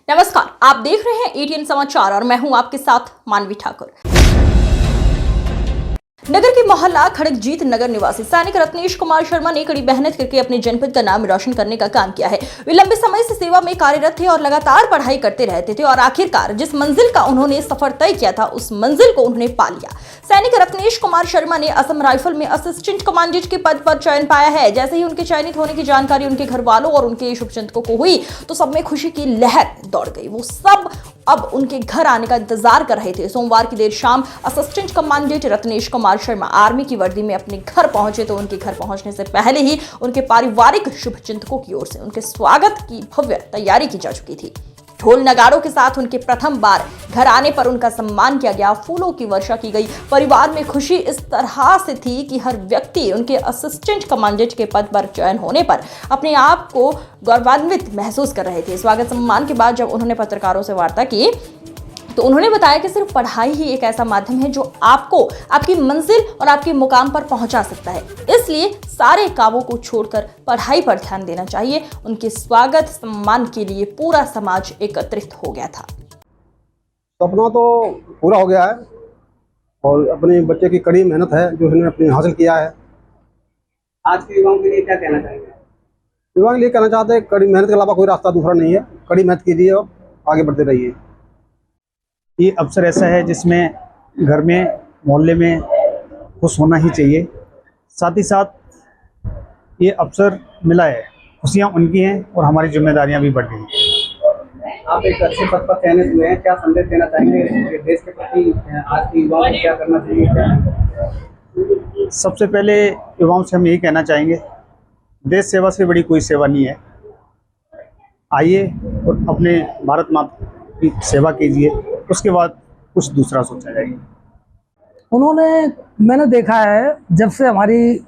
नमस्कार, आप देख रहे हैं एटीएन समाचार और मैं हूं आपके साथ मानवी ठाकुर। नगर के मोहल्ला खड़गजीत नगर निवासी सैनिक रत्नेश कुमार शर्मा ने कड़ी मेहनत करके अपने जनपद का नाम रोशन करने का काम किया है। वे लंबे समय से सेवा में कार्यरत थे और लगातार पढ़ाई करते रहते थे और आखिरकार जिस मंजिल का उन्होंने सफर तय किया था उस मंजिल को उन्होंने पा लिया। सैनिक रत्नेश कुमार शर्मा ने असम राइफल में असिस्टेंट कमांडेंट के पद पर चयन पाया है। जैसे ही उनके चयनित होने की जानकारी उनके घर वालों और उनके शुभचिंतकों को हुई तो सब में खुशी की लहर दौड़ गई। वो सब अब उनके घर आने का इंतजार कर रहे थे। सोमवार की देर शाम assistant commandant Ratnesh Kumar Sharma army की वर्दी में अपने घर पहुंचे तो उनके घर पहुंचने से पहले ही उनके पारिवारिक शुभचिंतकों की ओर से उनके स्वागत की भव्य तैयारी की जा चुकी थी। ढोल नगाड़ों के साथ उनके प्रथम बार घर आने पर उनका सम्मान किया गया, फूलों की वर्षा की गई। परिवार में खुशी इस तरह से थी कि हर व्यक्ति उनके असिस्टेंट कमांडेंट के पद पर चयन होने पर अपने आप को गौरवान्वित महसूस कर रहे थे। स्वागत सम्मान के बाद जब उन्होंने पत्रकारों से वार्ता की तो उन्होंने बताया कि सिर्फ पढ़ाई ही एक ऐसा माध्यम है जो आपको आपकी मंजिल और आपके मुकाम पर पहुंचा सकता है, इसलिए सारे कामों को छोड़कर पढ़ाई पर ध्यान देना चाहिए। उनके स्वागत सम्मान के लिए पूरा समाज एकत्रित हो गया था। सपना तो पूरा हो गया है और अपने बच्चे की कड़ी मेहनत है जो उसने अपने हासिल किया है। आज के युवाओं के लिए क्या कहना चाहेंगे? युवाओं के लिए कहना चाहते हैं कड़ी मेहनत के अलावा कोई रास्ता दूसरा नहीं है। कड़ी मेहनत कीजिए और आगे बढ़ते रहिए। ये अवसर ऐसा है जिसमें घर में मोहल्ले में खुश होना ही चाहिए। साथ ही साथ ये अवसर मिला है, खुशियाँ उनकी हैं और हमारी जिम्मेदारियां भी बढ़ गई हैं। आप एक अच्छे पद पर चयनित हुए हैं, क्या संदेश देना चाहेंगे देश के प्रति? आज के युवाओं को क्या करना चाहिए? सबसे पहले युवाओं से हम यही कहना चाहेंगे, देश सेवा से बड़ी कोई सेवा नहीं है। आइए और अपने भारत माता की सेवा कीजिए, उसके बाद कुछ दूसरा सोचा जाएगा। मैंने देखा है जब से हमारी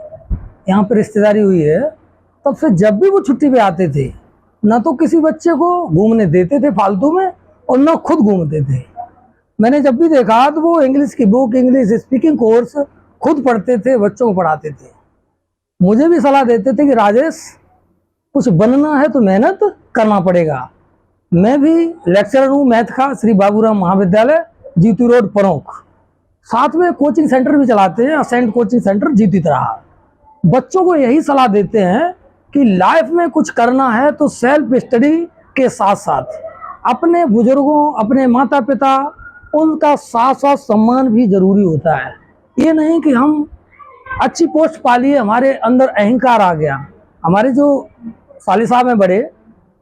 यहाँ पर रिश्तेदारी हुई है तब से जब भी वो छुट्टी पे आते थे ना तो किसी बच्चे को घूमने देते थे फालतू में और ना खुद घूमते थे। मैंने जब भी देखा तो वो इंग्लिश की बुक, इंग्लिश स्पीकिंग कोर्स खुद पढ़ते थे, बच्चों को पढ़ाते थे। मुझे भी सलाह देते थे कि राजेश कुछ बनना है तो मेहनत करना पड़ेगा। मैं भी लेक्चरर हूँ मैथ का, श्री बाबूराम महाविद्यालय जीती रोड प्रमुख। साथ में कोचिंग सेंटर भी चलाते हैं, असेंट कोचिंग सेंटर जीती तरह। बच्चों को यही सलाह देते हैं कि लाइफ में कुछ करना है तो सेल्फ स्टडी के साथ साथ अपने बुजुर्गों, अपने माता पिता, उनका साथ साथ सम्मान भी जरूरी होता है। ये नहीं कि हम अच्छी पोस्ट पा लिए, हमारे अंदर अहंकार आ गया। हमारे जो साली साहब हैं बड़े,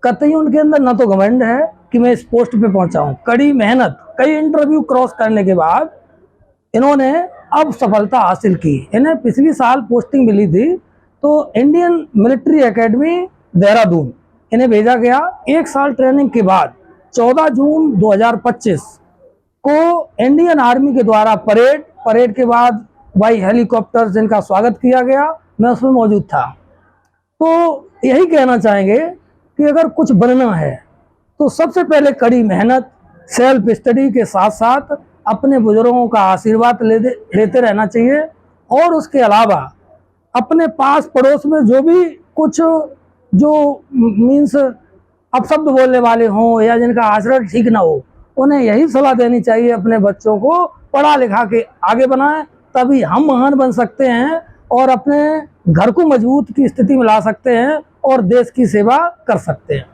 कतई उनके अंदर न तो घमंड है कि मैं इस पोस्ट पे पहुंचा हूं। कड़ी मेहनत, कई इंटरव्यू क्रॉस करने के बाद इन्होंने अब सफलता हासिल की। इन्हें पिछली साल पोस्टिंग मिली थी तो इंडियन मिलिट्री एकेडमी देहरादून इन्हें भेजा गया। 1 साल ट्रेनिंग के बाद 14 जून 2025 को इंडियन आर्मी के द्वारा परेड के बाद बाई हेलीकॉप्टर से इनका स्वागत किया गया। मैं उसमें मौजूद था। तो यही कहना चाहेंगे कि अगर कुछ बनना है तो सबसे पहले कड़ी मेहनत, सेल्फ स्टडी के साथ साथ अपने बुजुर्गों का आशीर्वाद लेते रहना चाहिए। और उसके अलावा अपने पास पड़ोस में जो भी कुछ जो मीन्स अपशब्द बोलने वाले हों या जिनका आचरण ठीक ना हो, उन्हें यही सलाह देनी चाहिए अपने बच्चों को पढ़ा लिखा के आगे बनाएं, तभी हम महान बन सकते हैं और अपने घर को मजबूत की स्थिति में ला सकते हैं और देश की सेवा कर सकते हैं।